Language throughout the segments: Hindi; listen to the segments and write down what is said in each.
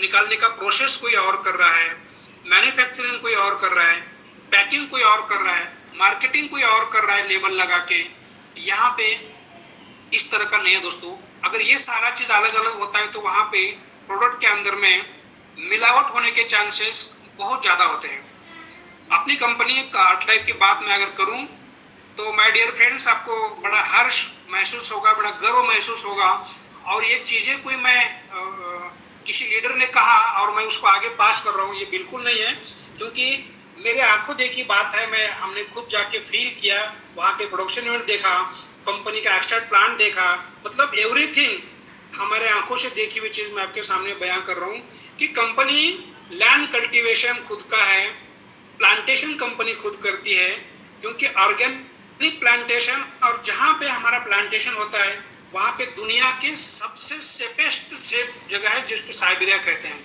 निकालने का प्रोसेस कोई और कर रहा है, मैन्युफैक्चरिंग कोई और कर रहा है, पैकिंग कोई और कर रहा है, मार्केटिंग कोई और कर रहा है लेबल लगा के। यहाँ पे इस तरह का नहीं है दोस्तों। अगर ये सारा चीज अलग अलग होता है तो वहां पे प्रोडक्ट के अंदर में मिलावट होने के चांसेस बहुत ज्यादा होते हैं। अपनी कंपनी कार्ट लाइफ की बात मैं अगर करूं तो माय डियर फ्रेंड्स, आपको बड़ा हर्ष महसूस होगा, बड़ा गर्व महसूस होगा। और ये चीजें कोई मैं किसी लीडर ने कहा और मैं उसको आगे पास कर रहा हूँ, ये बिल्कुल नहीं है, क्योंकि मेरे आंखों देखी बात है। हमने खुद जाके फील किया, वहाँ के प्रोडक्शन यूनिट देखा, कंपनी का एक्सट्रैक्ट प्लांट देखा, मतलब एवरीथिंग हमारे आंखों से देखी हुई चीज मैं आपके सामने बयां कर रहा हूँ कि कंपनी लैंड कल्टीवेशन खुद का है, प्लांटेशन कंपनी खुद करती है, क्योंकि ऑर्गेनिक प्लांटेशन, और जहाँ पे हमारा प्लांटेशन होता है वहाँ पे दुनिया के सबसे सेफेस्ट जगह है जिसको साइबेरिया कहते हैं।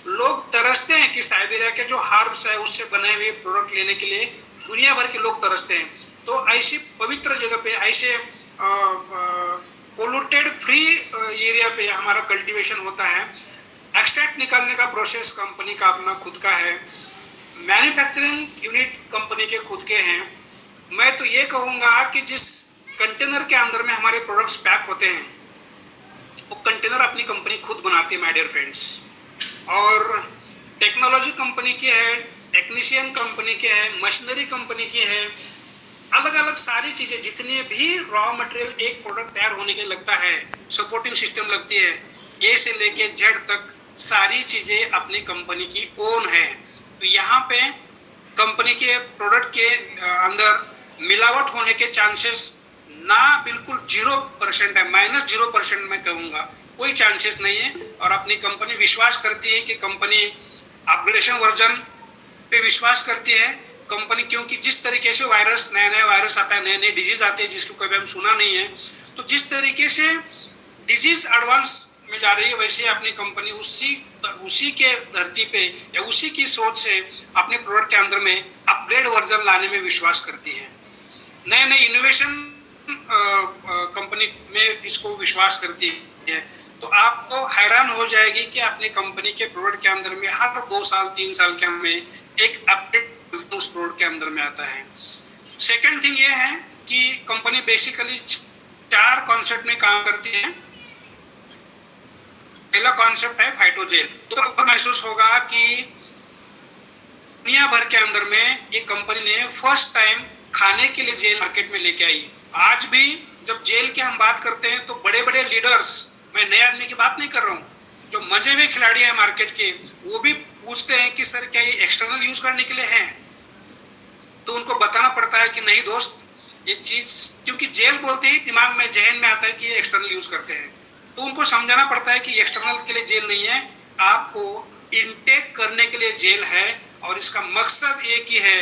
लोग तरसते हैं कि साइबेरिया के जो हर्ब्स है उससे बने हुए प्रोडक्ट लेने के लिए दुनिया भर के लोग तरसते हैं। तो ऐसी पवित्र जगह पे, ऐसे पोल्यूटेड फ्री एरिया पे हमारा कल्टीवेशन होता है। एक्सट्रैक्ट निकालने का प्रोसेस कंपनी का अपना खुद का है, मैन्युफैक्चरिंग यूनिट कंपनी के खुद के हैं। मैं तो ये कहूँगा कि जिस कंटेनर के अंदर में हमारे प्रोडक्ट्स पैक होते हैं वो कंटेनर अपनी कंपनी खुद बनाती है माय डियर फ्रेंड्स। और टेक्नोलॉजी कंपनी की है, टेक्नीशियन कंपनी के है, मशीनरी कंपनी की है, अलग अलग सारी चीजें, जितने भी रॉ मटेरियल एक प्रोडक्ट तैयार होने के लगता है, सपोर्टिंग सिस्टम लगती है, ए से लेके जेड तक सारी चीजें अपनी कंपनी की ओन है। तो यहाँ पे कंपनी के प्रोडक्ट के अंदर मिलावट होने के चांसेस ना बिल्कुल 0% है, -0% मैं कहूँगा, कोई चांसेस नहीं है। और अपनी कंपनी विश्वास करती है कि कंपनी अपग्रेडेशन वर्जन पे विश्वास करती है कंपनी, क्योंकि जिस तरीके से वायरस, नया नया वायरस आता है, नए नए डिजीज आते हैं जिसको कभी हम सुना नहीं है, तो जिस तरीके से डिजीज एडवांस में जा रही है वैसे अपनी कंपनी उसी के धरती पे या उसी की सोच से अपने प्रोडक्ट के अंदर में अपग्रेड वर्जन लाने में विश्वास करती है। नए नए इनोवेशन कंपनी में इसको विश्वास करती है। तो आपको हैरान हो जाएगी कि अपनी कंपनी के प्रोडक्ट के अंदर में हर 2 साल 3 साल के में एक अपडेट उस प्रोडक्ट के अंदर में आता है। सेकंड थिंग ये है कि कंपनी बेसिकली 4 कॉन्सेप्ट में काम करती है। पहला कॉन्सेप्ट है फाइटोजेल। तो आपको महसूस होगा कि दुनिया भर के अंदर में ये कंपनी ने फर्स्ट टाइम खाने के लिए जेल मार्केट में लेके आई। आज भी जब जेल की हम बात करते हैं तो बड़े बड़े लीडर्स, मैं नए आदमी की बात नहीं कर रहा हूँ, जो मजे हुए खिलाड़ी हैं मार्केट के, वो भी पूछते हैं कि सर क्या ये एक्सटर्नल यूज करने के लिए है? तो उनको बताना पड़ता है कि नहीं दोस्त, ये चीज, क्योंकि जेल बोलते ही दिमाग में, जहन में आता है कि ये एक्सटर्नल यूज करते हैं। तो उनको समझाना पड़ता है कि एक्सटर्नल के लिए जेल नहीं है, आपको इनटेक करने के लिए जेल है। और इसका मकसद एक ही है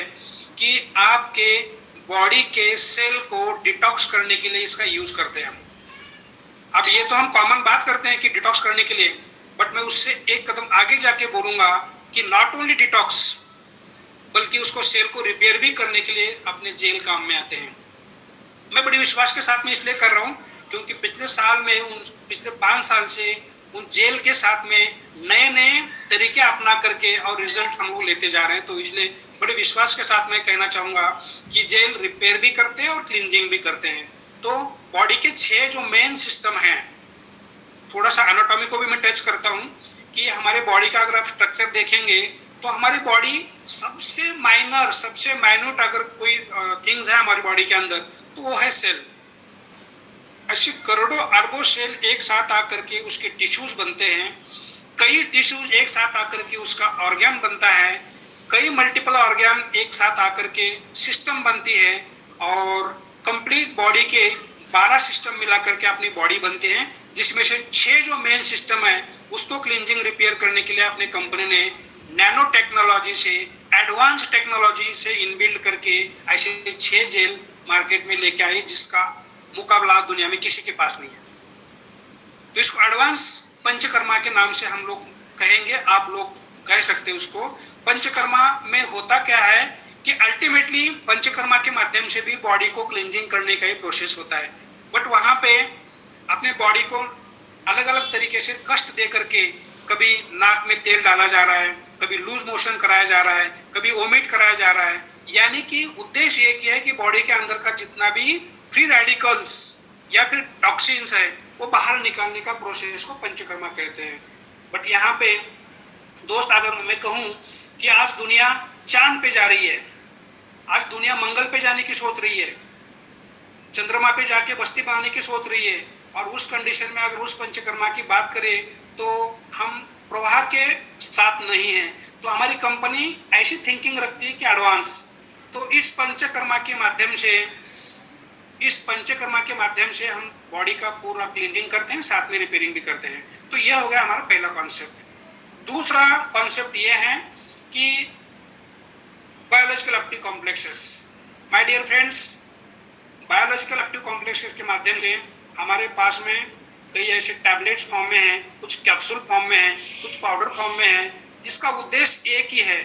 कि आपके बॉडी के सेल को डिटॉक्स करने के लिए इसका यूज करते हैं। अब ये तो हम कॉमन बात करते हैं कि डिटॉक्स करने के लिए, बट मैं उससे एक कदम आगे जाके बोलूंगा कि नॉट ओनली डिटॉक्स बल्कि उसको सेल को रिपेयर भी करने के लिए अपने जेल काम में आते हैं। मैं बड़े विश्वास के साथ में इसलिए कर रहा हूँ क्योंकि पिछले 5 साल से उन जेल के साथ में नए नए तरीके अपना करके और रिजल्ट हम लोग लेते जा रहे हैं। तो इसलिए बड़े विश्वास के साथ मैं कहना चाहूँगा कि जेल रिपेयर भी करते हैं और क्लींजिंग भी करते हैं। तो बॉडी के 6 जो मेन सिस्टम हैं, थोड़ा सा एनाटॉमी को भी मैं टच करता हूँ कि हमारे बॉडी का अगर आप स्ट्रक्चर देखेंगे तो हमारी बॉडी सबसे माइन्यूट अगर कोई थिंग्स है हमारी बॉडी के अंदर तो वो है सेल। ऐसे करोड़ों अरबों सेल एक साथ आकर के उसके टिश्यूज बनते हैं, कई टिश्यूज एक साथ आकर के उसका ऑर्गन बनता है, कई मल्टीपल ऑर्गन एक साथ आकर के सिस्टम बनती है, और कंप्लीट बॉडी के 12 सिस्टम मिला करके अपनी बॉडी बनते हैं, जिसमें से 6 जो मेन सिस्टम है उसको क्लींजिंग रिपेयर करने के लिए अपने कंपनी ने नैनो टेक्नोलॉजी से, एडवांस टेक्नोलॉजी से इनबिल्ड करके ऐसे 6 जेल मार्केट में लेके आई जिसका मुकाबला दुनिया में किसी के पास नहीं है। तो इसको एडवांस पंचकर्मा के नाम से हम लोग कहेंगे, आप लोग कह सकते हैं उसको। पंचकर्मा में होता क्या है कि अल्टीमेटली पंचकर्मा के माध्यम से भी बॉडी को क्लींजिंग करने का ही प्रोसेस होता है, बट वहाँ पे अपने बॉडी को अलग अलग तरीके से कष्ट दे करके कभी नाक में तेल डाला जा रहा है, कभी लूज मोशन कराया जा रहा है, कभी वोमिट कराया जा रहा है। यानी कि उद्देश्य एक ही है कि बॉडी के अंदर का जितना भी फ्री रेडिकल्स या फिर टॉक्सिन्स है वो बाहर निकालने का प्रोसेस को पंचकर्मा कहते हैं। बट यहाँ पे दोस्त, अगर मैं कहूँ कि आज दुनिया चांद पे जा रही है, आज दुनिया मंगल पे जाने की सोच रही है, चंद्रमा पे जाके बस्ती बनाने की सोच रही है, और उस कंडीशन में अगर उस पंचकर्मा की बात करें तो हम प्रवाह के साथ नहीं है। तो हमारी कंपनी ऐसी थिंकिंग रखती है कि एडवांस। तो इस पंचकर्मा के माध्यम से हम बॉडी का पूरा क्लीनिंग करते हैं, साथ में रिपेयरिंग भी करते हैं। तो यह हो गया हमारा पहला कॉन्सेप्ट। दूसरा कॉन्सेप्ट यह है कि biological active complexes. My dear friends, biological active complexes के माध्यम से हमारे पास में कई ऐसे टैबलेट्स फॉर्म में हैं, कुछ कैप्सूल फॉर्म में हैं, कुछ पाउडर फॉर्म में हैं, जिसका उद्देश्य एक ही है,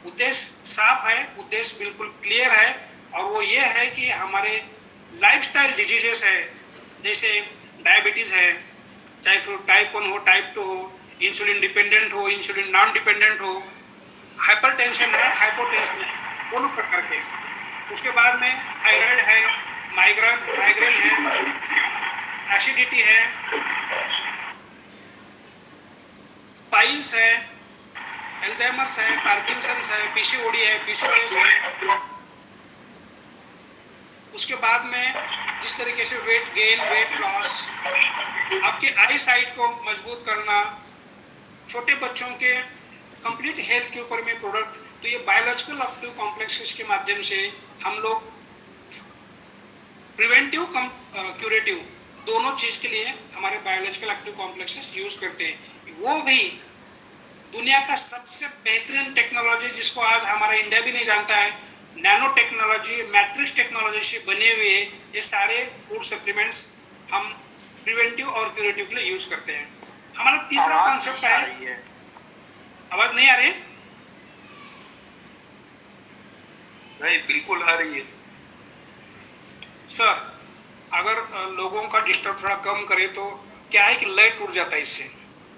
उद्देश्य साफ है, उद्देश्य बिल्कुल क्लियर है, और वो ये है कि हमारे लाइफस्टाइल डिजीजेस है, जैसे डायबिटीज़ है, चाहे फिर टाइप 1 हो, टाइप 2 हो, इंसुलिन डिपेंडेंट हो, इंसुलिन नॉन डिपेंडेंट हो, हाइपरटेंशन है, हाइपोटेंशन है, दोनों प्रकार के। उसके बाद में थायराइड है, माइग्रेन है, एसिडिटी है, पाइल्स है, अल्जाइमर्स है, पार्किंसंस है, पीसीओडी है, पीसीओएस है। उसके बाद में जिस तरीके से वेट गेन, वेट लॉस, आपके आई साइट को मजबूत करना, छोटे बच्चों के कंप्लीट हेल्थ के ऊपर में प्रोडक्ट, तो ये बायोलॉजिकल एक्टिव कॉम्प्लेक्सेस के माध्यम से हम लोग प्रिवेंटिव क्यूरेटिव दोनों चीज के लिए हमारे बायोलॉजिकल एक्टिव कॉम्प्लेक्सेस यूज करते हैं। वो भी दुनिया का सबसे बेहतरीन टेक्नोलॉजी, जिसको आज हमारा इंडिया भी नहीं जानता है, नैनो टेक्नोलॉजी, मैट्रिक्स टेक्नोलॉजी से बने हुए ये सारे फूड सप्लीमेंट्स हम प्रिवेंटिव और क्यूरेटिव के लिए यूज करते हैं। हमारा तीसरा कॉन्सेप्ट है, आवाज नहीं आ रही? नहीं, बिल्कुल आ रही है सर। अगर लोगों का डिस्टर्ब थोड़ा कम करे तो क्या है कि लय टूट जाता है, इससे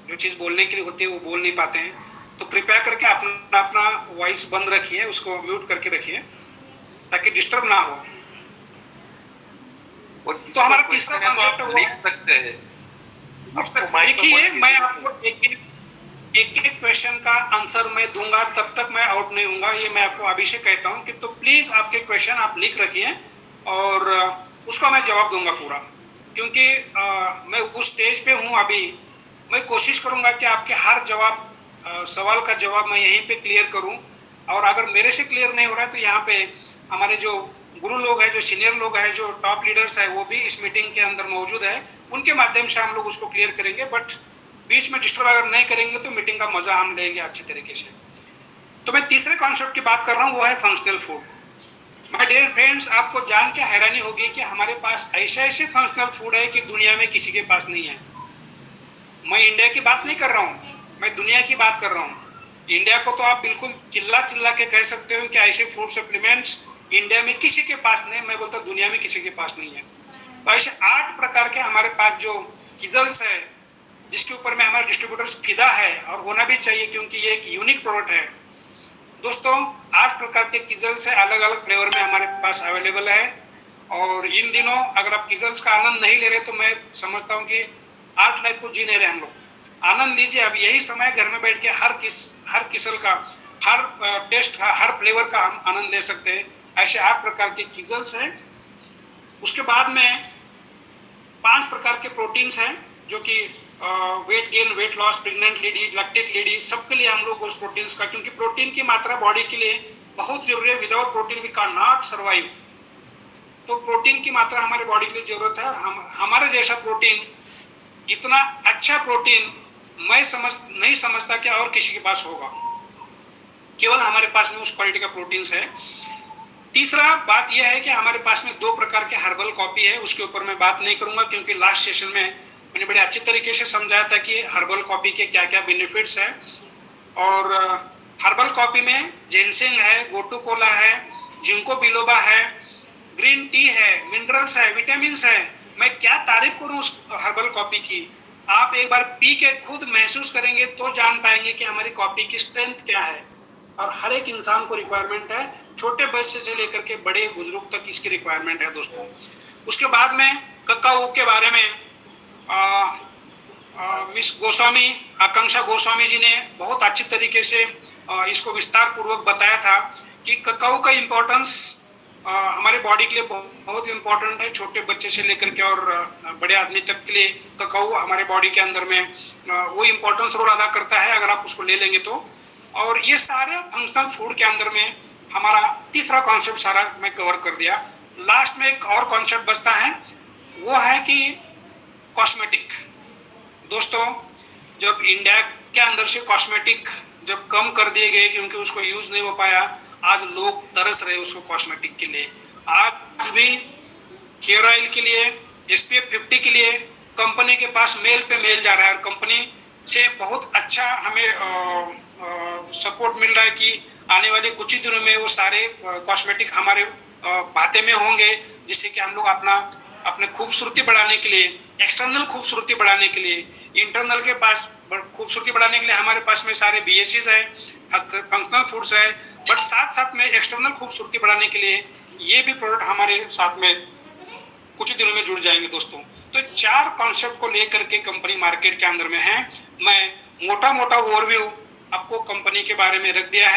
जो चीज़ बोलने के लिए होती है वो बोल नहीं पाते हैं। तो कृपया करके अपना वॉइस बंद रखिए, उसको म्यूट करके रखिए ताकि डिस्टर्ब ना हो। तो हमारा तीसरा कॉन्सेप्ट लिख सकते हैं। देखिए, मैं आपको एक क्वेश्चन का आंसर मैं दूंगा, तब तक मैं आउट नहीं होऊंगा, ये मैं आपको अभी से कहता हूँ कि तो प्लीज आपके क्वेश्चन आप लिख रखिए और उसका मैं जवाब दूंगा पूरा, क्योंकि मैं उस स्टेज पे हूँ अभी। मैं कोशिश करूंगा कि आपके हर सवाल का जवाब मैं यहीं पे क्लियर करूं, और अगर मेरे से क्लियर नहीं हो रहा है तो यहाँ पे हमारे जो गुरु लोग हैं, जो सीनियर लोग हैं, जो टॉप लीडर्स हैं, वो भी इस मीटिंग के अंदर मौजूद है, उनके माध्यम से हम लोग उसको क्लियर करेंगे। बट बीच में डिस्टर्ब अगर नहीं करेंगे तो मीटिंग का मजा हम लेंगे अच्छे तरीके से। तो मैं तीसरे कॉन्सेप्ट की बात कर रहा हूँ, वो है functional food. My dear friends, आपको जान के हैरानी होगी कि हमारे पास ऐसे फंक्शनल फूड है कि दुनिया में किसी के पास नहीं है। मैं इंडिया की बात नहीं कर रहा हूँ, मैं दुनिया की बात कर रहा हूँ। इंडिया को तो आप बिल्कुल चिल्ला के कह सकते हो कि ऐसे फूड सप्लीमेंट्स इंडिया में किसी के पास नहीं, मैं बोलता दुनिया में किसी के पास नहीं है। तो ऐसे 8 प्रकार के हमारे पास जो किजल्स है, जिसके ऊपर में हमारे डिस्ट्रीब्यूटर्स फिदा है, और होना भी चाहिए क्योंकि ये एक यूनिक प्रोडक्ट है। दोस्तों, 8 प्रकार के किजल्स है, अलग अलग फ्लेवर में हमारे पास अवेलेबल है। और इन दिनों अगर आप किजल्स का आनंद नहीं ले रहे तो मैं समझता हूँ कि 8 लाइफ को जी नहीं रहे हम लोग। आनंद लीजिए, अब यही समय घर में बैठ के हर किसल का, हर टेस्ट का, हर फ्लेवर का हम आनंद ले सकते हैं। ऐसे 8 प्रकार के किजल्स हैं। उसके बाद में 5 प्रकार के प्रोटीन्स हैं, जो कि weight gain, weight loss, pregnant lady, lactate lady, सबके लिए हम लोग उस प्रोटीन्स का, क्योंकि प्रोटीन की मात्रा बॉडी के लिए बहुत जरूरी है। Without protein we can not survive. तो प्रोटीन की मात्रा हमारे बॉडी के लिए जरूरत है, और हमारे जैसा प्रोटीन, इतना अच्छा प्रोटीन मैं नहीं समझता कि और किसी के पास होगा। केवल हमारे पास में उस क्वालिटी का प्रोटीन्स है। तीसरा बात यह है कि हमारे पास में 2 प्रकार के हर्बल कॉफी है, उसके ऊपर मैं बात नहीं करूंगा क्योंकि लास्ट सेशन में मैंने बड़े अच्छे तरीके से समझाया था कि हर्बल कॉफी के क्या क्या बेनिफिट्स हैं। और हर्बल कॉफी में जेनसेंग है, गोटू कोला है, जिंको बिलोबा है, ग्रीन टी है, मिनरल्स है, विटामिन है। मैं क्या तारीफ करूं उस हर्बल कॉफी की। आप एक बार पी के खुद महसूस करेंगे तो जान पाएंगे कि हमारी कॉफी की स्ट्रेंथ क्या है। और हर एक इंसान को रिक्वायरमेंट है, छोटे बच्चे से लेकर के बड़े बुजुर्ग तक इसकी रिक्वायरमेंट है दोस्तों। उसके बाद में ककाओ के बारे में मिस गोस्वामी, आकांक्षा गोस्वामी जी ने बहुत अच्छी तरीके से इसको विस्तार पूर्वक बताया था कि ककाओ का इम्पोर्टेंस हमारे बॉडी के लिए बहुत इम्पोर्टेंट है। छोटे बच्चे से लेकर के और बड़े आदमी तक के लिए ककाओ हमारे बॉडी के अंदर में वो इम्पोर्टेंस रोल अदा करता है अगर आप उसको ले लेंगे तो। और ये सारे फंक्शनल फूड के अंदर में हमारा तीसरा कॉन्सेप्ट सारा मैं कवर कर दिया। लास्ट में एक और कॉन्सेप्ट बचता है, वो है कि कॉस्मेटिक। दोस्तों, जब इंडिया के अंदर से कॉस्मेटिक जब कम कर दिए गए क्योंकि उसको यूज नहीं हो पाया, आज लोग तरस रहे उसको कॉस्मेटिक के लिए। आज भी हेयर ऑयल के लिए, SPF 50 के लिए कंपनी के पास मेल पे मेल जा रहा है और कंपनी से बहुत अच्छा हमें सपोर्ट मिल रहा है कि आने वाले कुछ ही दिनों में वो सारे कॉस्मेटिक हमारे भाते में होंगे, जिससे कि हम लोग अपने खूबसूरती बढ़ाने के लिए, एक्सटर्नल खूबसूरती बढ़ाने के लिए, इंटरनल के पास खूबसूरती बढ़ाने के लिए हमारे पास में सारे BSCs है, फंक्शनल फूड्स है, बट साथ साथ में एक्सटर्नल खूबसूरती बढ़ाने के लिए ये भी प्रोडक्ट हमारे साथ में कुछ ही दिनों में जुड़ जाएंगे दोस्तों। तो 4 कॉन्सेप्ट को लेकर के कंपनी मार्केट के अंदर में है। मैं मोटा मोटा ओवरव्यू आपको कंपनी के बारे में रख दिया है।